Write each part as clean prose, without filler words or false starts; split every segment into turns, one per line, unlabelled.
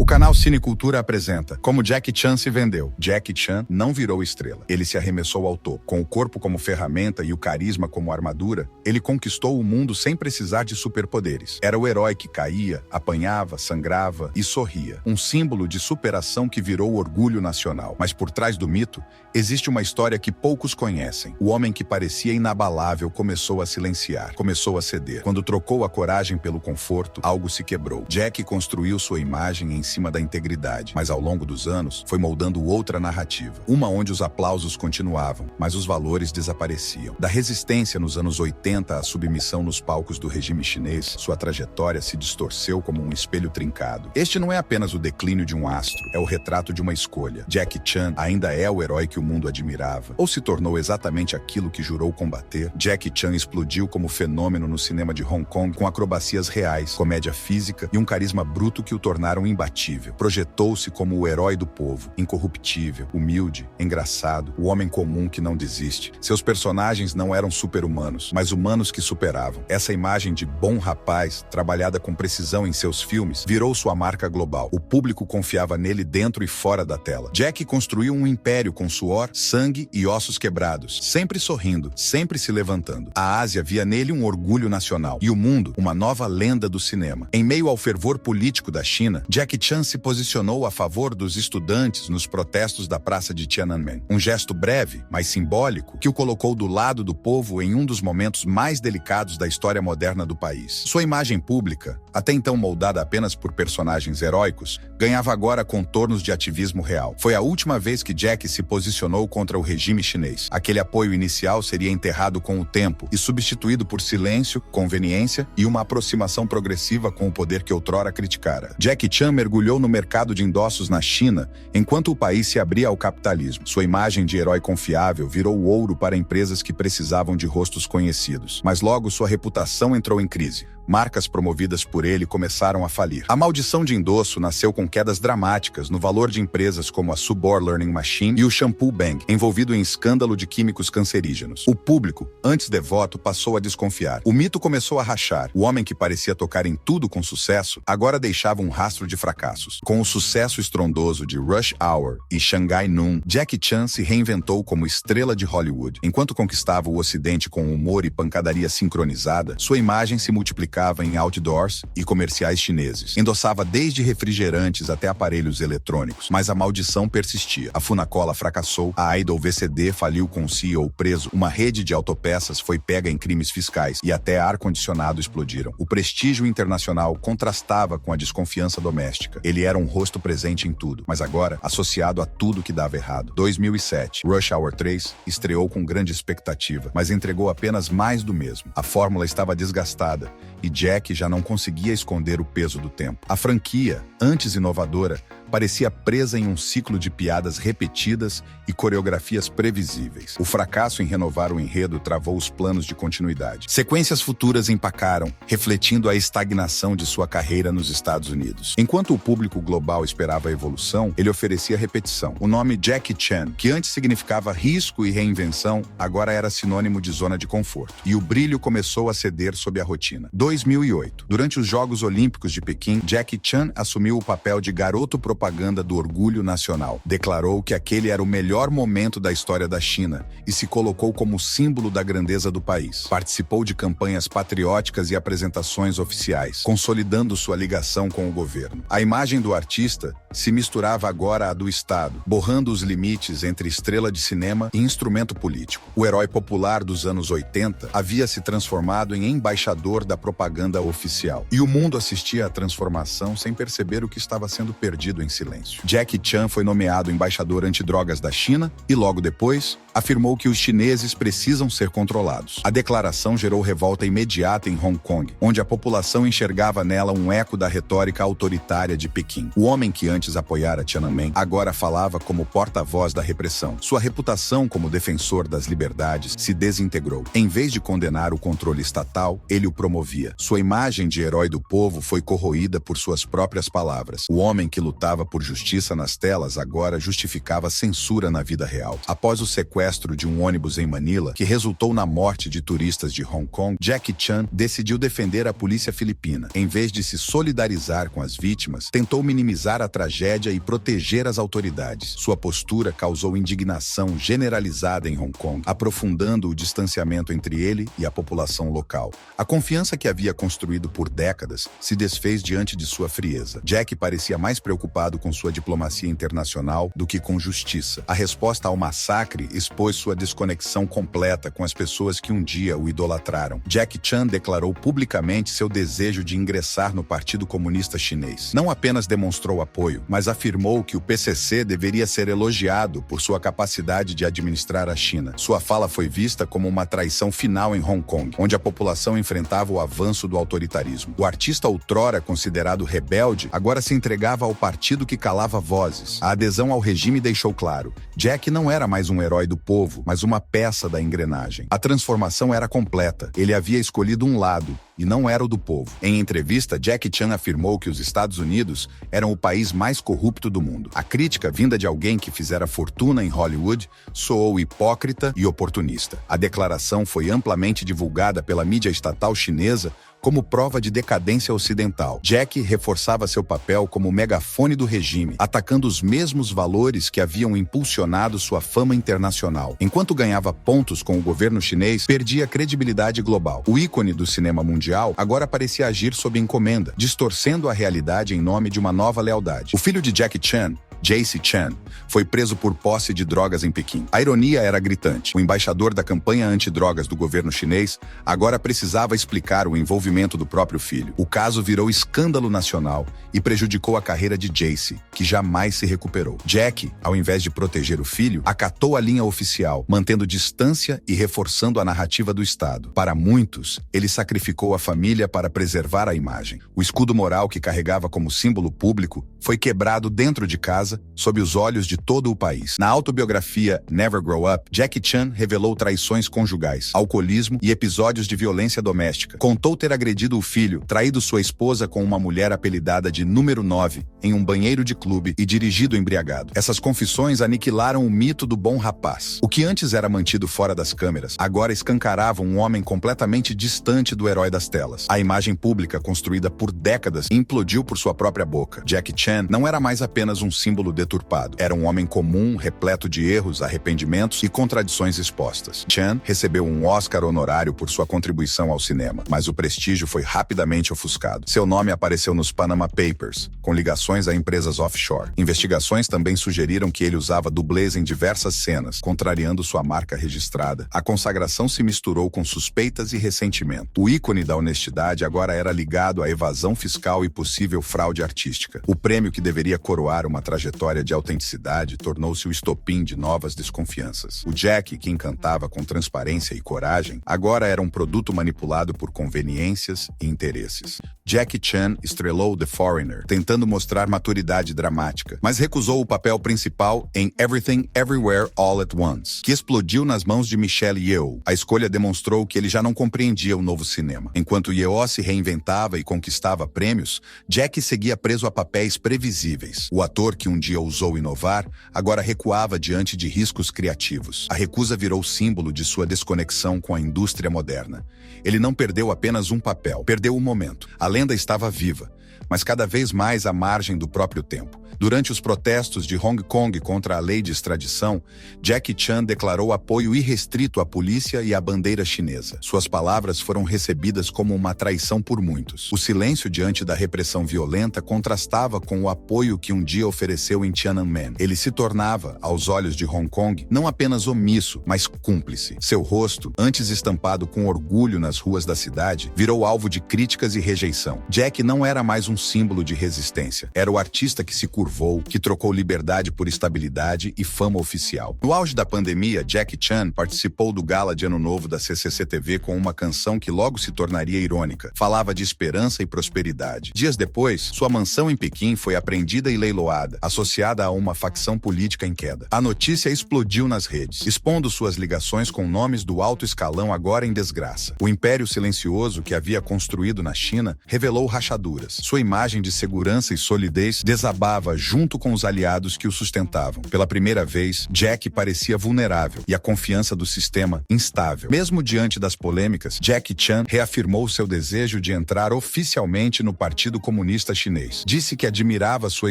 O canal Cinecultura apresenta Como Jackie Chan se vendeu. Jackie Chan não virou estrela. Ele se arremessou ao topo. Com o corpo como ferramenta e o carisma como armadura, ele conquistou o mundo sem precisar de superpoderes. Era o herói que caía, apanhava, sangrava e sorria. Um símbolo de superação que virou orgulho nacional. Mas por trás do mito, existe uma história que poucos conhecem. O homem que parecia inabalável começou a silenciar, começou a ceder. Quando trocou a coragem pelo conforto, algo se quebrou. Jack construiu sua imagem em cima da integridade, mas ao longo dos anos foi moldando outra narrativa. Uma onde os aplausos continuavam, mas os valores desapareciam. Da resistência nos anos 80 à submissão nos palcos do regime chinês, sua trajetória se distorceu como um espelho trincado. Este não é apenas o declínio de um astro, é o retrato de uma escolha. Jackie Chan ainda é o herói que o mundo admirava, ou se tornou exatamente aquilo que jurou combater? Jackie Chan explodiu como fenômeno no cinema de Hong Kong com acrobacias reais, comédia física e um carisma bruto que o tornaram imbatível. Projetou-se como o herói do povo, incorruptível, humilde, engraçado, o homem comum que não desiste. Seus personagens não eram super-humanos, mas humanos que superavam. Essa imagem de bom rapaz, trabalhada com precisão em seus filmes, virou sua marca global. O público confiava nele dentro e fora da tela. Jack construiu um império com suor, sangue e ossos quebrados, sempre sorrindo, sempre se levantando. A Ásia via nele um orgulho nacional e o mundo uma nova lenda do cinema. Em meio ao fervor político da China, Jackie Chan se posicionou a favor dos estudantes nos protestos da Praça de Tiananmen. Um gesto breve, mas simbólico, que o colocou do lado do povo em um dos momentos mais delicados da história moderna do país. Sua imagem pública, até então moldada apenas por personagens heróicos, ganhava agora contornos de ativismo real. Foi a última vez que Jack se posicionou contra o regime chinês. Aquele apoio inicial seria enterrado com o tempo e substituído por silêncio, conveniência e uma aproximação progressiva com o poder que outrora criticara. Jackie Chan mergulhou no mercado de endossos na China, enquanto o país se abria ao capitalismo. Sua imagem de herói confiável virou ouro para empresas que precisavam de rostos conhecidos. Mas logo sua reputação entrou em crise. Marcas promovidas por ele começaram a falir. A maldição de endosso nasceu com quedas dramáticas no valor de empresas como a Subor Learning Machine e o Shampoo Bang, envolvido em escândalo de químicos cancerígenos. O público, antes devoto, passou a desconfiar. O mito começou a rachar. O homem que parecia tocar em tudo com sucesso, agora deixava um rastro de fracassos. Com o sucesso estrondoso de Rush Hour e Shanghai Noon, Jackie Chan se reinventou como estrela de Hollywood. Enquanto conquistava o Ocidente com humor e pancadaria sincronizada, sua imagem se multiplicava em outdoors e comerciais chineses. Endossava desde refrigerantes até aparelhos eletrônicos, mas a maldição persistia. A Funacola fracassou, a Idol VCD faliu com o CEO preso, uma rede de autopeças foi pega em crimes fiscais e até ar-condicionado explodiram. O prestígio internacional contrastava com a desconfiança doméstica. Ele era um rosto presente em tudo, mas agora associado a tudo que dava errado. 2007, Rush Hour 3 estreou com grande expectativa, mas entregou apenas mais do mesmo. A fórmula estava desgastada e Jack já não conseguia esconder o peso do tempo. A franquia, antes inovadora, parecia presa em um ciclo de piadas repetidas e coreografias previsíveis. O fracasso em renovar o enredo travou os planos de continuidade. Sequências futuras empacaram, refletindo a estagnação de sua carreira nos Estados Unidos. Enquanto o público global esperava a evolução, ele oferecia repetição. O nome Jackie Chan, que antes significava risco e reinvenção, agora era sinônimo de zona de conforto. E o brilho começou a ceder sob a rotina. 2008. Durante os Jogos Olímpicos de Pequim, Jackie Chan assumiu o papel de garoto propaganda do orgulho nacional. Declarou que aquele era o melhor momento da história da China e se colocou como símbolo da grandeza do país. Participou de campanhas patrióticas e apresentações oficiais, consolidando sua ligação com o governo. A imagem do artista se misturava agora à do Estado, borrando os limites entre estrela de cinema e instrumento político. O herói popular dos anos 80 havia se transformado em embaixador da propaganda oficial. E o mundo assistia à transformação sem perceber o que estava sendo perdido em silêncio. Jackie Chan foi nomeado embaixador antidrogas da China e, logo depois, afirmou que os chineses precisam ser controlados. A declaração gerou revolta imediata em Hong Kong, onde a população enxergava nela um eco da retórica autoritária de Pequim. O homem que antes antes apoiara Tiananmen, agora falava como porta-voz da repressão. Sua reputação como defensor das liberdades se desintegrou. Em vez de condenar o controle estatal, ele o promovia. Sua imagem de herói do povo foi corroída por suas próprias palavras. O homem que lutava por justiça nas telas agora justificava censura na vida real. Após o sequestro de um ônibus em Manila, que resultou na morte de turistas de Hong Kong, Jackie Chan decidiu defender a polícia filipina. Em vez de se solidarizar com as vítimas, tentou minimizar a tragédia e proteger as autoridades. Sua postura causou indignação generalizada em Hong Kong, aprofundando o distanciamento entre ele e a população local. A confiança que havia construído por décadas se desfez diante de sua frieza. Jack parecia mais preocupado com sua diplomacia internacional do que com justiça. A resposta ao massacre expôs sua desconexão completa com as pessoas que um dia o idolatraram. Jackie Chan declarou publicamente seu desejo de ingressar no Partido Comunista Chinês. Não apenas demonstrou apoio, mas afirmou que o PCC deveria ser elogiado por sua capacidade de administrar a China. Sua fala foi vista como uma traição final em Hong Kong, onde a população enfrentava o avanço do autoritarismo. O artista outrora considerado rebelde agora se entregava ao partido que calava vozes. A adesão ao regime deixou claro: Jack não era mais um herói do povo, mas uma peça da engrenagem. A transformação era completa. Ele havia escolhido um lado, e não era o do povo. Em entrevista, Jackie Chan afirmou que os Estados Unidos eram o país mais corrupto do mundo. A crítica, vinda de alguém que fizera fortuna em Hollywood, soou hipócrita e oportunista. A declaração foi amplamente divulgada pela mídia estatal chinesa como prova de decadência ocidental. Jack reforçava seu papel como megafone do regime, atacando os mesmos valores que haviam impulsionado sua fama internacional. Enquanto ganhava pontos com o governo chinês, perdia credibilidade global. O ícone do cinema mundial agora parecia agir sob encomenda, distorcendo a realidade em nome de uma nova lealdade. O filho de Jackie Chan, Jaycee Chan, foi preso por posse de drogas em Pequim. A ironia era gritante. O embaixador da campanha antidrogas do governo chinês agora precisava explicar o envolvimento do próprio filho. O caso virou escândalo nacional e prejudicou a carreira de Jaycee, que jamais se recuperou. Jack, ao invés de proteger o filho, acatou a linha oficial, mantendo distância e reforçando a narrativa do Estado. Para muitos, ele sacrificou a família para preservar a imagem. O escudo moral que carregava como símbolo público foi quebrado dentro de casa, sob os olhos de todo o país. Na autobiografia Never Grow Up, Jackie Chan revelou traições conjugais, alcoolismo e episódios de violência doméstica. Contou ter agredido o filho, traído sua esposa com uma mulher apelidada de Número 9 em um banheiro de clube e dirigido embriagado. Essas confissões aniquilaram o mito do bom rapaz. O que antes era mantido fora das câmeras, agora escancarava um homem completamente distante do herói das telas. A imagem pública construída por décadas implodiu por sua própria boca. Jackie Chan não era mais apenas um símbolo deturpado. Era um homem comum, repleto de erros, arrependimentos e contradições expostas. Chan recebeu um Oscar honorário por sua contribuição ao cinema, mas o prestígio foi rapidamente ofuscado. Seu nome apareceu nos Panama Papers, com ligações a empresas offshore. Investigações também sugeriram que ele usava dublês em diversas cenas, contrariando sua marca registrada. A consagração se misturou com suspeitas e ressentimento. O ícone da honestidade agora era ligado à evasão fiscal e possível fraude artística. O prêmio que deveria coroar uma trajetória de autenticidade tornou-se o estopim de novas desconfianças. O Jack, que encantava com transparência e coragem, agora era um produto manipulado por conveniências e interesses. Jackie Chan estrelou The Foreigner, tentando mostrar maturidade dramática, mas recusou o papel principal em Everything Everywhere All at Once, que explodiu nas mãos de Michelle Yeoh. A escolha demonstrou que ele já não compreendia o novo cinema. Enquanto Yeoh se reinventava e conquistava prêmios, Jack seguia preso a papéis previsíveis. O ator que um dia ousou inovar, agora recuava diante de riscos criativos. A recusa virou símbolo de sua desconexão com a indústria moderna. Ele não perdeu apenas um papel, perdeu o momento. A lenda estava viva, mas cada vez mais à margem do próprio tempo. Durante os protestos de Hong Kong contra a lei de extradição, Jackie Chan declarou apoio irrestrito à polícia e à bandeira chinesa. Suas palavras foram recebidas como uma traição por muitos. O silêncio diante da repressão violenta contrastava com o apoio que um dia ofereceu em Tiananmen. Ele se tornava, aos olhos de Hong Kong, não apenas omisso, mas cúmplice. Seu rosto, antes estampado com orgulho nas ruas da cidade, virou alvo de críticas e rejeição. Jack não era mais um símbolo de resistência. Era o artista que se curvava voo, que trocou liberdade por estabilidade e fama oficial. No auge da pandemia, Jackie Chan participou do gala de Ano Novo da CCCTV com uma canção que logo se tornaria irônica. Falava de esperança e prosperidade. Dias depois, sua mansão em Pequim foi apreendida e leiloada, associada a uma facção política em queda. A notícia explodiu nas redes, expondo suas ligações com nomes do alto escalão agora em desgraça. O império silencioso que havia construído na China revelou rachaduras. Sua imagem de segurança e solidez desabava junto com os aliados que o sustentavam. Pela primeira vez, Jack parecia vulnerável e a confiança do sistema instável. Mesmo diante das polêmicas, Jackie Chan reafirmou seu desejo de entrar oficialmente no Partido Comunista Chinês. Disse que admirava sua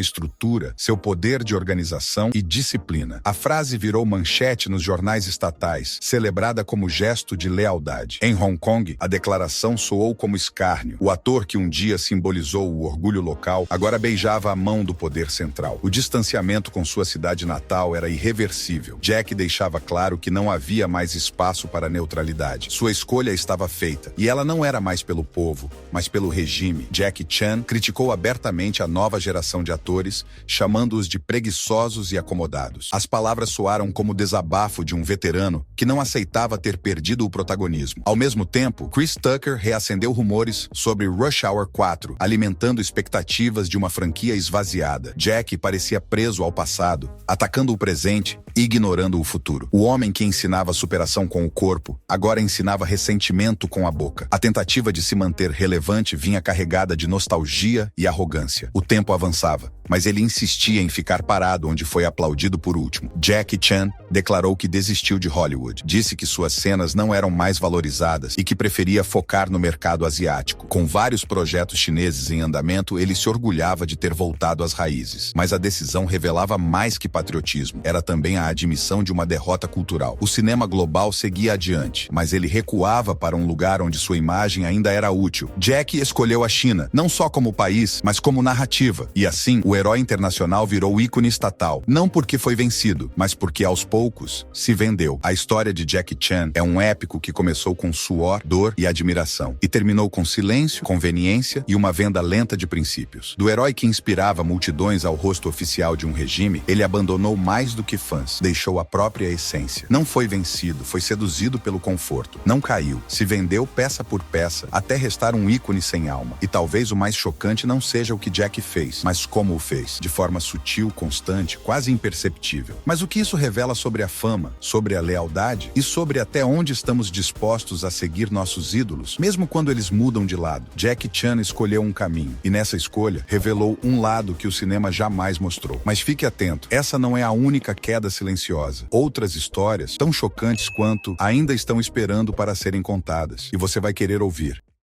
estrutura, seu poder de organização e disciplina. A frase virou manchete nos jornais estatais, celebrada como gesto de lealdade. Em Hong Kong, a declaração soou como escárnio. O ator que um dia simbolizou o orgulho local agora beijava a mão do poder central. O distanciamento com sua cidade natal era irreversível. Jack deixava claro que não havia mais espaço para neutralidade. Sua escolha estava feita, e ela não era mais pelo povo, mas pelo regime. Jackie Chan criticou abertamente a nova geração de atores, chamando-os de preguiçosos e acomodados. As palavras soaram como desabafo de um veterano que não aceitava ter perdido o protagonismo. Ao mesmo tempo, Chris Tucker reacendeu rumores sobre Rush Hour 4, alimentando expectativas de uma franquia esvaziada. Jack parecia preso ao passado, atacando o presente e ignorando o futuro. O homem que ensinava superação com o corpo, agora ensinava ressentimento com a boca. A tentativa de se manter relevante vinha carregada de nostalgia e arrogância. O tempo avançava, mas ele insistia em ficar parado onde foi aplaudido por último. Jackie Chan declarou que desistiu de Hollywood. Disse que suas cenas não eram mais valorizadas e que preferia focar no mercado asiático. Com vários projetos chineses em andamento, ele se orgulhava de ter voltado às raízes. Mas a decisão revelava mais que patriotismo. Era também a admissão de uma derrota cultural. O cinema global seguia adiante, mas ele recuava para um lugar onde sua imagem ainda era útil. Jack escolheu a China, não só como país, mas como narrativa. E assim, o herói internacional virou ícone estatal. Não porque foi vencido, mas porque aos poucos se vendeu. A história de Jackie Chan é um épico que começou com suor, dor e admiração, e terminou com silêncio, conveniência e uma venda lenta de princípios. Do herói que inspirava multidões ao rosto oficial de um regime, ele abandonou mais do que fãs, deixou a própria essência. Não foi vencido, foi seduzido pelo conforto. Não caiu, se vendeu peça por peça, até restar um ícone sem alma. E talvez o mais chocante não seja o que Jack fez, mas como o fez, de forma sutil, constante, quase imperceptível. Mas o que isso revela sobre a fama, sobre a lealdade e sobre até onde estamos dispostos a seguir nossos ídolos, mesmo quando eles mudam de lado? Jackie Chan escolheu um caminho, e nessa escolha revelou um lado que o cinema jamais mostrou. Mas fique atento, essa não é a única queda silenciosa. Outras histórias, tão chocantes quanto, ainda estão esperando para serem contadas, e você vai querer ouvir.